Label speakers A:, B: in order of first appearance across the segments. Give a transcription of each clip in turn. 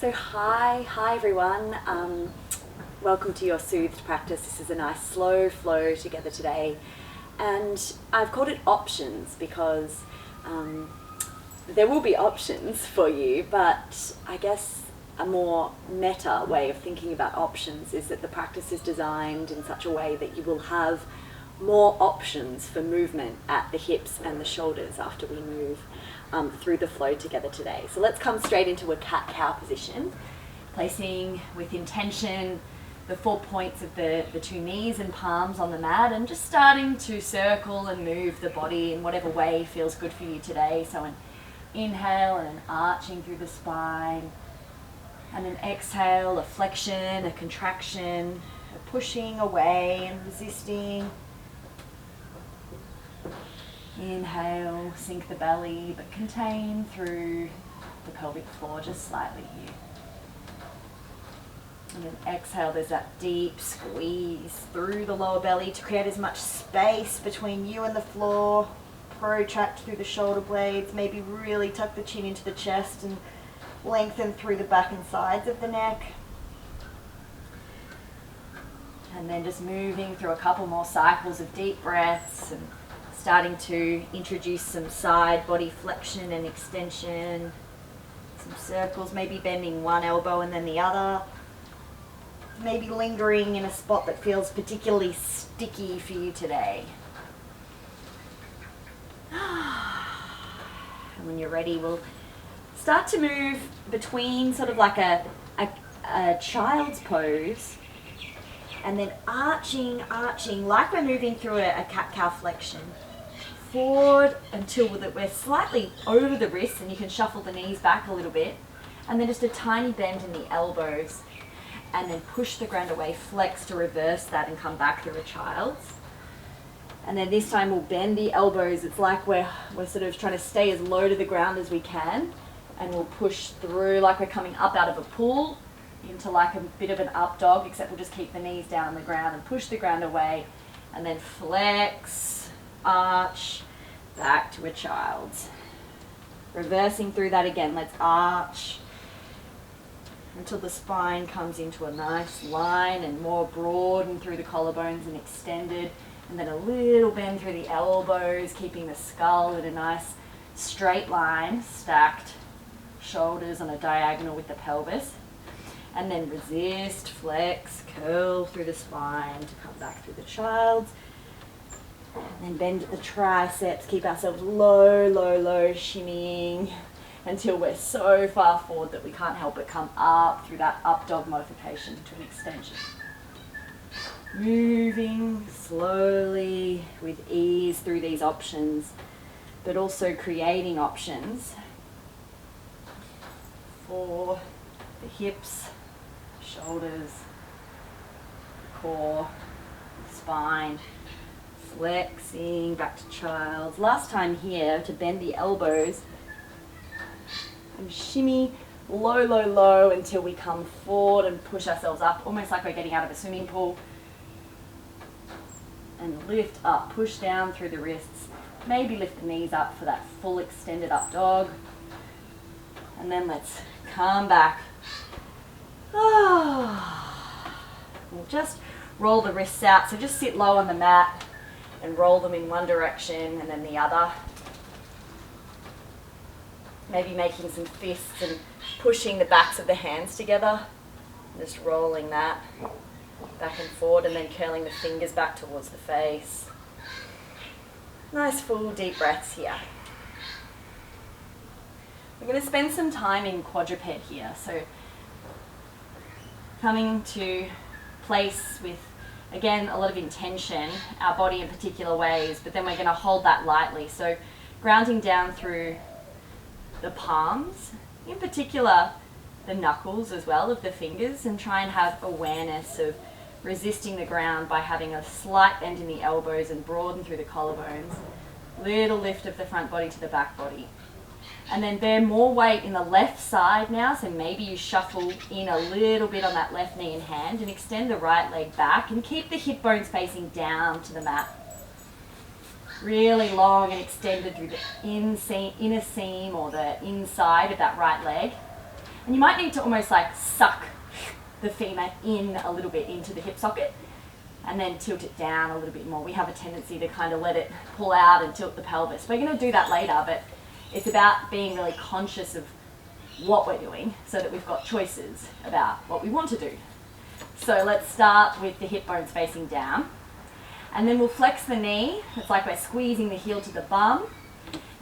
A: So hi everyone. Welcome to your Soothed practice. This is a nice slow flow together today. And I've called it options because there will be options for you, but I guess a more meta way of thinking about options is that the practice is designed in such a way that you will have more options for movement at the hips and the shoulders after we move through the flow together today. So let's come straight into a cat-cow position, placing with intention the 4 points of the two knees and palms on the mat, and just starting to circle and move the body in whatever way feels good for you today. So an inhale and an arching through the spine, and an exhale, a flexion, a contraction, a pushing away and resisting. Inhale, sink the belly, but contain through the pelvic floor just slightly here. And then exhale, there's that deep squeeze through the lower belly to create as much space between you and the floor. Protract through the shoulder blades, maybe really tuck the chin into the chest and lengthen through the back and sides of the neck. And then just moving through a couple more cycles of deep breaths and starting to introduce some side body flexion and extension, some circles, maybe bending one elbow and then the other, maybe lingering in a spot that feels particularly sticky for you today. And when you're ready, we'll start to move between sort of like a child's pose, and then arching like we're moving through a cat-cow flexion. Forward until we're slightly over the wrists, and you can shuffle the knees back a little bit, and then just a tiny bend in the elbows, and then push the ground away, flex to reverse that and come back through a child's. And then this time we'll bend the elbows. It's like we're sort of trying to stay as low to the ground as we can, and we'll push through like we're coming up out of a pool into like a bit of an up dog, except we'll just keep the knees down on the ground and push the ground away, and then flex, arch, back to a child's. Reversing through that again, let's arch until the spine comes into a nice line and more broadened through the collarbones and extended, and then a little bend through the elbows, keeping the skull in a nice straight line, stacked shoulders on a diagonal with the pelvis, and then resist, flex, curl through the spine to come back through the child's. And then bend at the triceps, keep ourselves low, shimmying until we're so far forward that we can't help but come up through that up dog modification to an extension. Moving slowly with ease through these options, but also creating options for the hips, shoulders, core, spine. Flexing back to child's. Last time here to bend the elbows and shimmy low until we come forward and push ourselves up, almost like we're getting out of a swimming pool. And lift up, push down through the wrists. Maybe lift the knees up for that full extended up dog. And then let's come back. We'll just roll the wrists out. So just sit low on the mat and roll them in one direction and then the other. Maybe making some fists and pushing the backs of the hands together. Just rolling that back and forward, and then curling the fingers back towards the face. Nice full deep breaths here. We're going to spend some time in quadruped here. So coming to place with, again, a lot of intention, our body in particular ways, but then we're going to hold that lightly. So grounding down through the palms, in particular the knuckles as well of the fingers, and try and have awareness of resisting the ground by having a slight bend in the elbows and broaden through the collarbones. Little lift of the front body to the back body. And then bear more weight in the left side now, so maybe you shuffle in a little bit on that left knee and hand and extend the right leg back and keep the hip bones facing down to the mat. Really long and extended through the inner seam or the inside of that right leg. And you might need to almost like suck the femur in a little bit into the hip socket and then tilt it down a little bit more. We have a tendency to kind of let it pull out and tilt the pelvis. We're going to do that later, but it's about being really conscious of what we're doing so that we've got choices about what we want to do. So let's start with the hip bones facing down. And then we'll flex the knee. It's like we're squeezing the heel to the bum.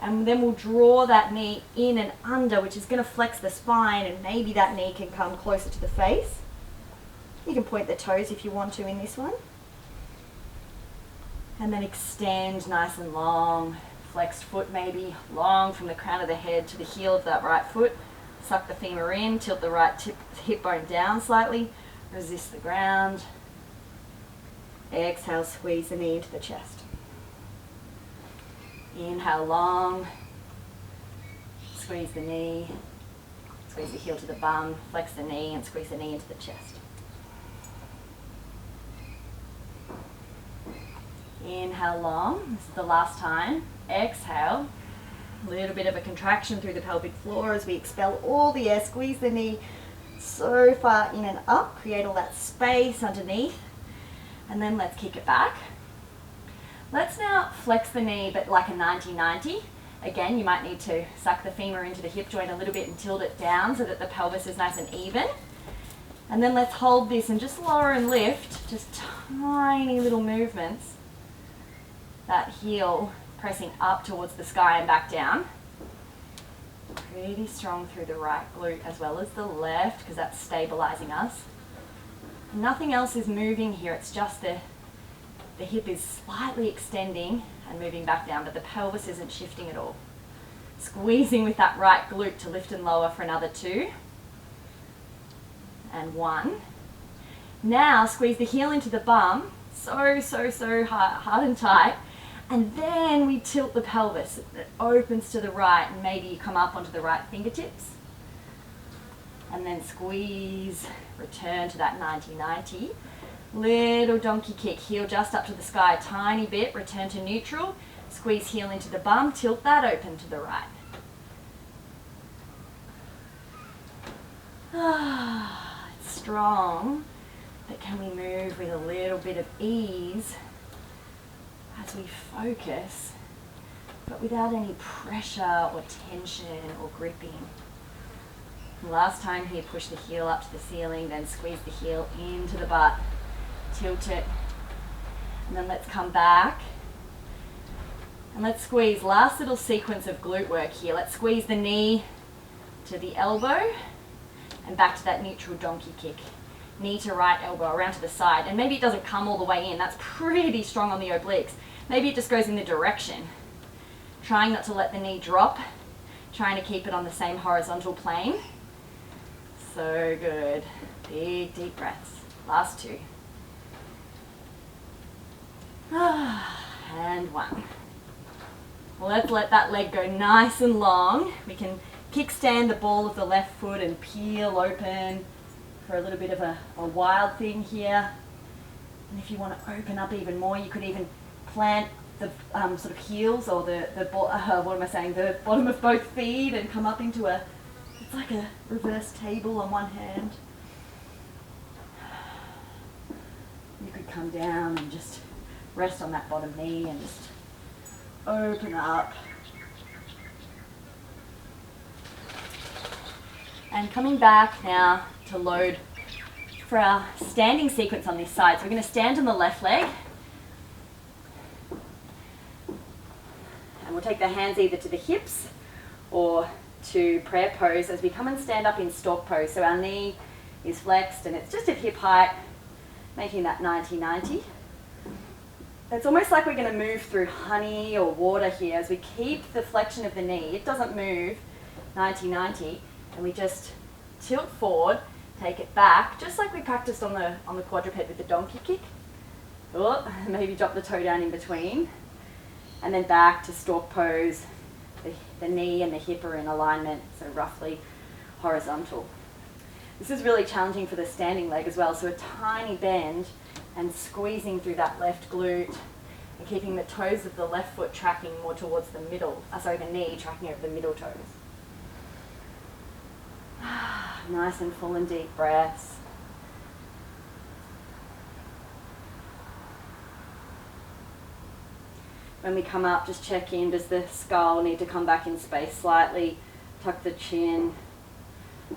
A: And then we'll draw that knee in and under, which is going to flex the spine, and maybe that knee can come closer to the face. You can point the toes if you want to in this one. And then extend nice and long. Flexed foot maybe, long from the crown of the head to the heel of that right foot. Suck the femur in, tilt the right hip bone down slightly. Resist the ground. Exhale, squeeze the knee into the chest. Inhale long, squeeze the knee, squeeze the heel to the bum, flex the knee and squeeze the knee into the chest. Inhale long, this is the last time. Exhale, a little bit of a contraction through the pelvic floor as we expel all the air, squeeze the knee so far in and up, create all that space underneath, and then let's kick it back. Let's now flex the knee, but like a 90-90. Again, you might need to suck the femur into the hip joint a little bit and tilt it down so that the pelvis is nice and even. And then let's hold this and just lower and lift, just tiny little movements. That heel pressing up towards the sky and back down. Pretty strong through the right glute as well as the left, because that's stabilizing us. Nothing else is moving here, it's just the hip is slightly extending and moving back down, but the pelvis isn't shifting at all. Squeezing with that right glute to lift and lower for another 2. And 1. Now squeeze the heel into the bum, so hard and tight. And then we tilt the pelvis. It opens to the right, and maybe you come up onto the right fingertips. And then squeeze, return to that 90-90. Little donkey kick, heel just up to the sky a tiny bit, return to neutral, squeeze heel into the bum, tilt that open to the right. It's strong, but can we move with a little bit of ease as we focus, but without any pressure or tension or gripping. Last time here, push the heel up to the ceiling, then squeeze the heel into the butt. Tilt it, and then let's come back and let's squeeze. Last little sequence of glute work here. Let's squeeze the knee to the elbow and back to that neutral donkey kick. Knee to right elbow around to the side, and maybe it doesn't come all the way in. That's pretty strong on the obliques. Maybe it just goes in the direction. Trying not to let the knee drop, trying to keep it on the same horizontal plane. So good. Big deep breaths. Last 2. And 1. Well, let's let that leg go nice and long. We can kickstand the ball of the left foot and peel open for a little bit of a wild thing here. And if you want to open up even more, you could even plant the sort of heels or the bottom of both feet and come up into it's like a reverse table on one hand. You could come down and just rest on that bottom knee and just open up. And coming back now to load for our standing sequence on this side. So we're going to stand on the left leg. And we'll take the hands either to the hips or to prayer pose as we come and stand up in stork pose. So our knee is flexed and it's just at hip height, making that 90-90. It's almost like we're going to move through honey or water here as we keep the flexion of the knee. It doesn't move 90-90, and we just tilt forward, take it back, just like we practiced on the quadruped with the donkey kick. Oh, maybe drop the toe down in between, and then back to stork pose. The knee and the hip are in alignment, so roughly horizontal. This is really challenging for the standing leg as well, so a tiny bend and squeezing through that left glute and keeping the toes of the left foot tracking more towards the middle, the knee tracking over the middle toes. Nice and full and deep breaths. When we come up, just check in. Does the skull need to come back in space slightly? Tuck the chin.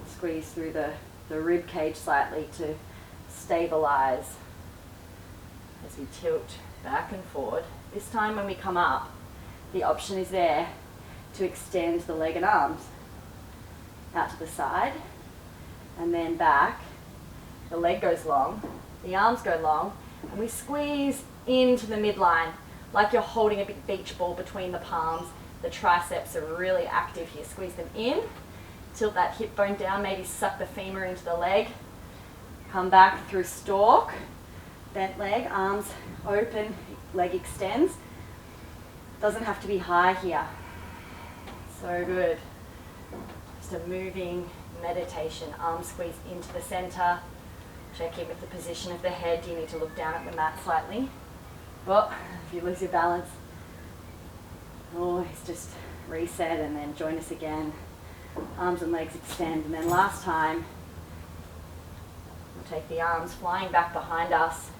A: Squeeze through the rib cage slightly to stabilize as we tilt back and forward. This time when we come up, the option is there to extend the leg and arms out to the side and then back. The leg goes long, the arms go long, and we squeeze into the midline like you're holding a big beach ball between the palms. The triceps are really active here. Squeeze them in, tilt that hip bone down, maybe suck the femur into the leg. Come back through stalk, bent leg, arms open, leg extends. Doesn't have to be high here. So good. Just a moving meditation. Arms squeeze into the center. Check in with the position of the head. Do you need to look down at the mat slightly? Well, if you lose your balance, always just reset and then join us again. Arms and legs extend, and then last time, we'll take the arms flying back behind us,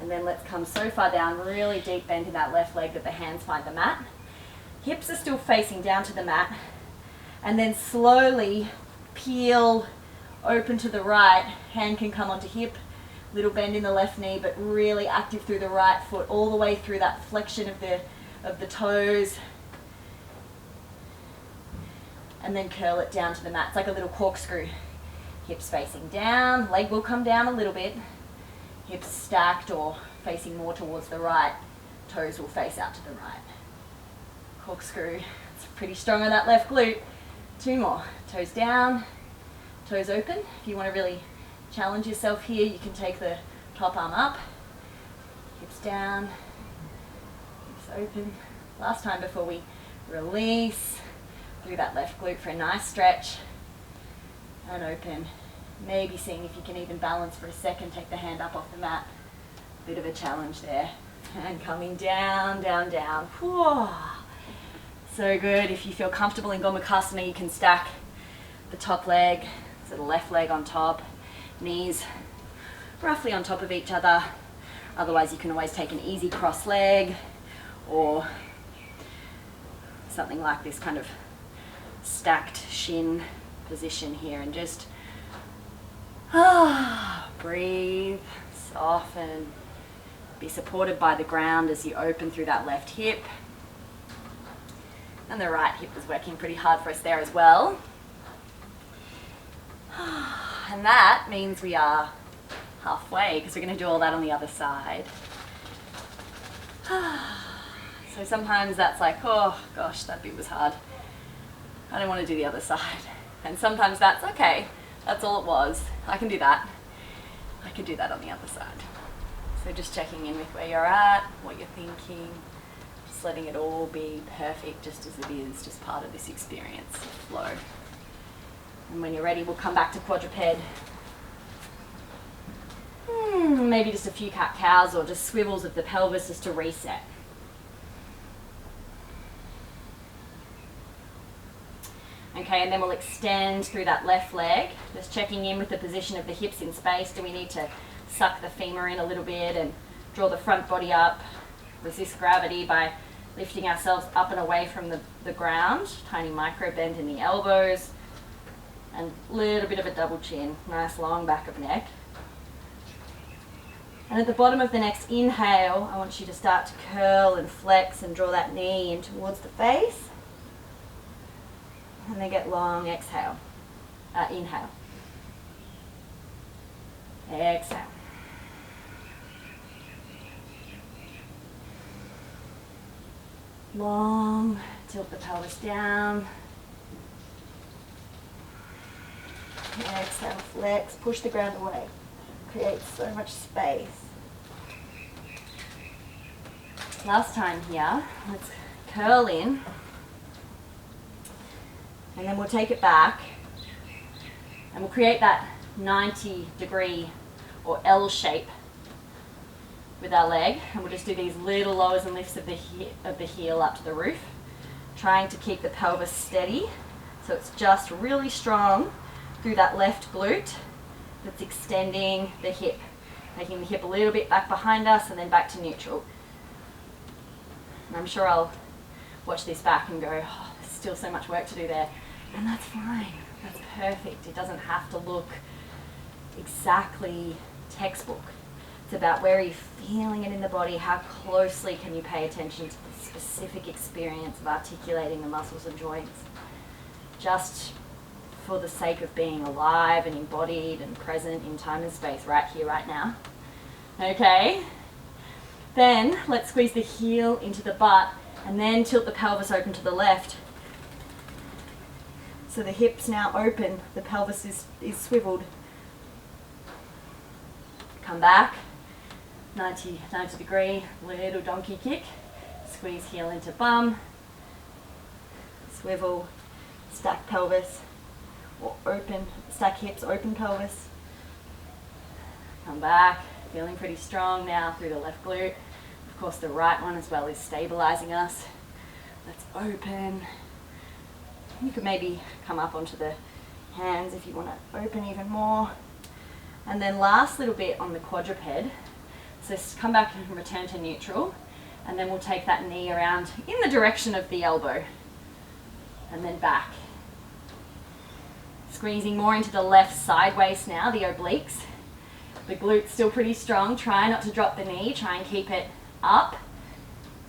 A: and then let's come so far down, really deep bend in that left leg that the hands find the mat. Hips are still facing down to the mat, and then slowly peel open to the right. Hand can come onto hip, little bend in the left knee, but really active through the right foot, all the way through that flexion of the toes. And then curl it down to the mat. It's like a little corkscrew. Hips facing down, leg will come down a little bit. Hips stacked or facing more towards the right. Toes will face out to the right. Corkscrew. It's pretty strong on that left glute. 2 more. Toes down, toes open. If you want to really challenge yourself here, you can take the top arm up. Hips down, hips open. Last time before we release through that left glute for a nice stretch and open. Maybe seeing if you can even balance for a second, take the hand up off the mat. Bit of a challenge there. And coming down, down, down. Whew. So good. If you feel comfortable in Gomukhasana, you can stack the top leg, so the left leg on top, knees roughly on top of each other. Otherwise, you can always take an easy cross leg or something like this kind of stacked shin position here, and just breathe, soften, be supported by the ground as you open through that left hip. And the right hip is working pretty hard for us there as well. And that means we are halfway, because we're going to do all that on the other side. So sometimes that's like, oh gosh, that bit was hard. I don't want to do the other side. And sometimes that's okay. That's all it was. I can do that. I can do that on the other side. So just checking in with where you're at, what you're thinking, just letting it all be perfect just as it is, just part of this experience, flow. And when you're ready, we'll come back to quadruped. Maybe just a few cat-cows or just swivels of the pelvis just to reset. Okay, and then we'll extend through that left leg, just checking in with the position of the hips in space. Do we need to suck the femur in a little bit and draw the front body up, resist gravity by lifting ourselves up and away from the ground, tiny micro bend in the elbows, and a little bit of a double chin, nice long back of neck. And at the bottom of the next inhale, I want you to start to curl and flex and draw that knee in towards the face. And then get long, exhale, inhale, exhale. Long, tilt the pelvis down. Exhale, flex, push the ground away. Create so much space. Last time here, let's curl in. And then we'll take it back and we'll create that 90-degree or L shape with our leg, and we'll just do these little lowers and lifts of the heel up to the roof, trying to keep the pelvis steady so it's just really strong through that left glute that's extending the hip, making the hip a little bit back behind us and then back to neutral. And I'm sure I'll watch this back and go, oh, there's still so much work to do there. And that's fine, that's perfect. It doesn't have to look exactly textbook. It's about where are you feeling it in the body, how closely can you pay attention to the specific experience of articulating the muscles and joints. Just for the sake of being alive and embodied and present in time and space right here, right now. Okay, then let's squeeze the heel into the butt and then tilt the pelvis open to the left. So the hips now open, the pelvis is swiveled. Come back, 90 degree, little donkey kick. Squeeze heel into bum, swivel, stack pelvis, or open, stack hips, open pelvis. Come back, feeling pretty strong now through the left glute. Of course the right one as well is stabilizing us. Let's open. You could maybe come up onto the hands if you want to open even more. And then last little bit on the quadruped. So come back and return to neutral. And then we'll take that knee around in the direction of the elbow. And then back. Squeezing more into the left side waist now, the obliques. The glute's still pretty strong. Try not to drop the knee. Try and keep it up.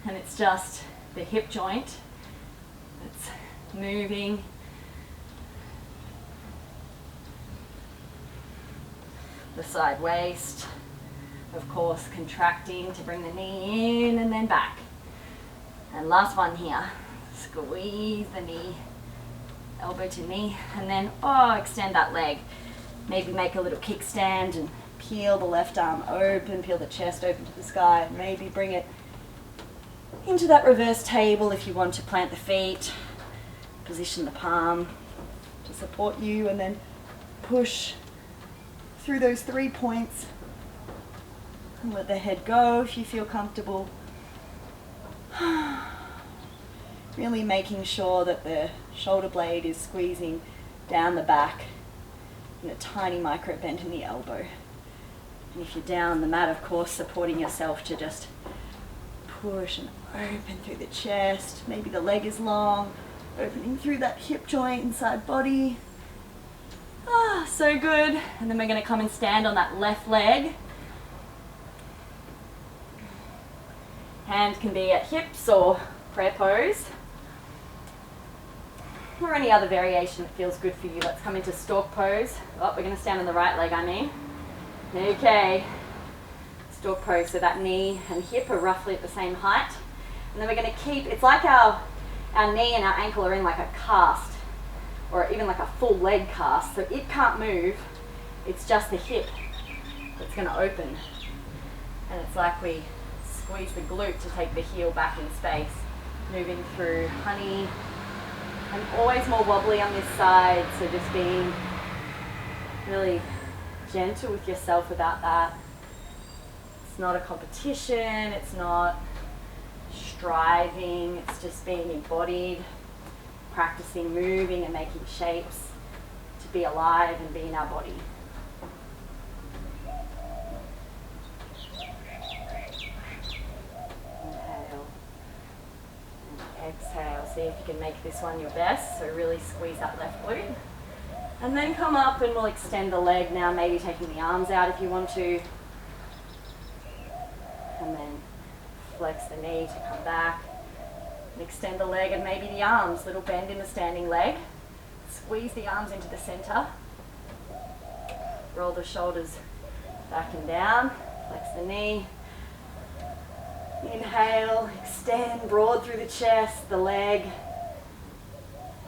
A: And it's just the hip joint that's moving. The side waist, of course, contracting to bring the knee in and then back. And last one here, squeeze the knee, elbow to knee, and then, extend that leg. Maybe make a little kickstand and peel the left arm open, peel the chest open to the sky, and maybe bring it into that reverse table if you want to plant the feet, position the palm to support you, and then push through those 3 points and let the head go if you feel comfortable. Really making sure that the shoulder blade is squeezing down the back and a tiny micro bend in the elbow. And if you're down on the mat, of course, supporting yourself to just push and open through the chest. Maybe the leg is long, opening through that hip joint inside body. So good. And then we're going to come and stand on that left leg. Hand can be at hips or prayer pose. Or any other variation that feels good for you. Let's come into stork pose. We're going to stand on the right leg, I mean. Okay. Stork pose, so that knee and hip are roughly at the same height. And then we're going to keep, it's like our knee and our ankle are in like a cast, or even like a full leg cast, so it can't move. It's just the hip that's going to open. And it's like we squeeze the glute to take the heel back in space, moving through honey. And always more wobbly on this side, so just being really gentle with yourself about that. It's not a competition, it's not striving, it's just being embodied, practicing moving and making shapes to be alive and be in our body. Inhale and exhale. See if you can make this one your best, so really squeeze that left glute. And then come up and we'll extend the leg now, maybe taking the arms out if you want to. And then flex the knee to come back. And extend the leg and maybe the arms, little bend in the standing leg. Squeeze the arms into the center. Roll the shoulders back and down. Flex the knee. Inhale, extend, broad through the chest, the leg.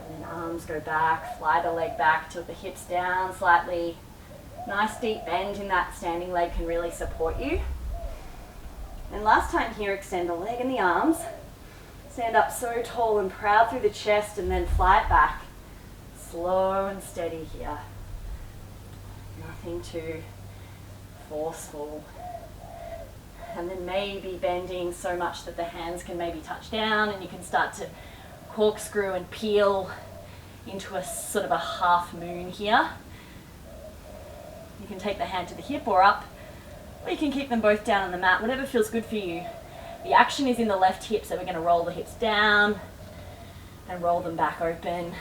A: And then arms go back, fly the leg back, tilt the hips down slightly. Nice deep bend in that standing leg can really support you. And last time here, extend the leg and the arms. Stand up so tall and proud through the chest and then fly it back. Slow and steady here. Nothing too forceful. And then maybe bending so much that the hands can maybe touch down and you can start to corkscrew and peel into a sort of a half moon here. You can take the hand to the hip or up, or you can keep them both down on the mat, whatever feels good for you. The action is in the left hip, so we're going to roll the hips down and roll them back open.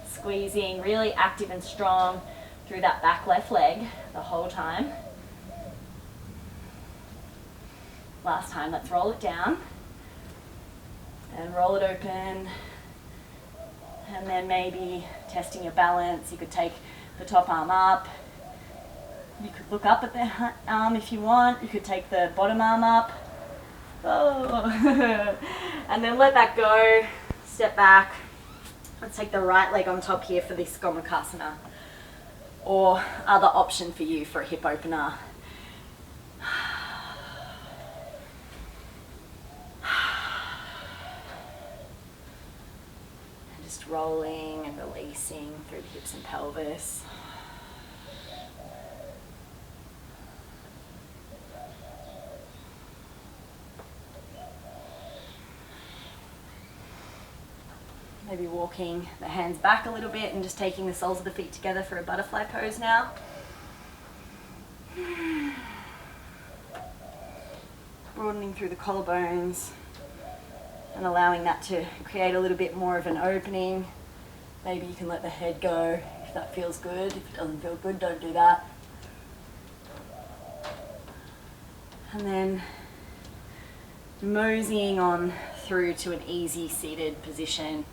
A: Squeezing, really active and strong through that back left leg the whole time. Last time, let's roll it down and roll it open. And then maybe testing your balance, you could take the top arm up. You could look up at the arm if you want. You could take the bottom arm up. Oh. And then let that go. Step back. Let's take the right leg on top here for this Gomukhasana. Or other option for you for a hip opener. And just rolling and releasing through the hips and pelvis. Maybe walking the hands back a little bit and just taking the soles of the feet together for a butterfly pose now. Broadening through the collarbones and allowing that to create a little bit more of an opening. Maybe you can let the head go if that feels good. If it doesn't feel good, don't do that. And then moseying on through to an easy seated position.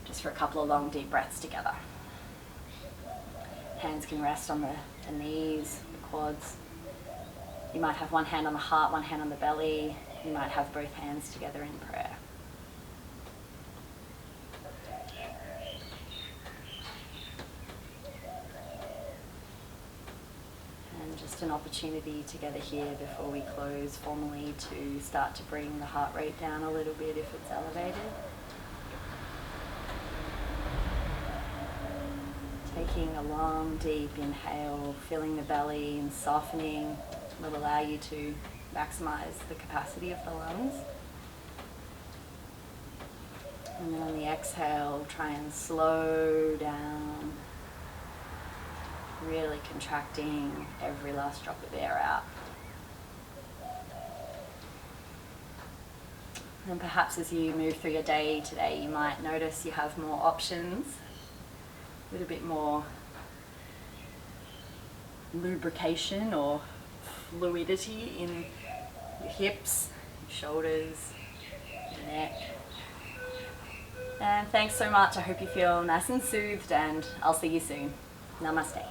A: Just for a couple of long deep breaths together. Hands can rest on the knees, the quads. You might have one hand on the heart, one hand on the belly. You might have both hands together in prayer. And just an opportunity together here before we close formally to start to bring the heart rate down a little bit if it's elevated. Taking a long, deep inhale, filling the belly and softening will allow you to maximize the capacity of the lungs. And then on the exhale, try and slow down, really contracting every last drop of air out. And perhaps as you move through your day today, you might notice you have more options. A little bit more lubrication or fluidity in your hips, your shoulders, your neck. And thanks so much. I hope you feel nice and soothed, and I'll see you soon. Namaste.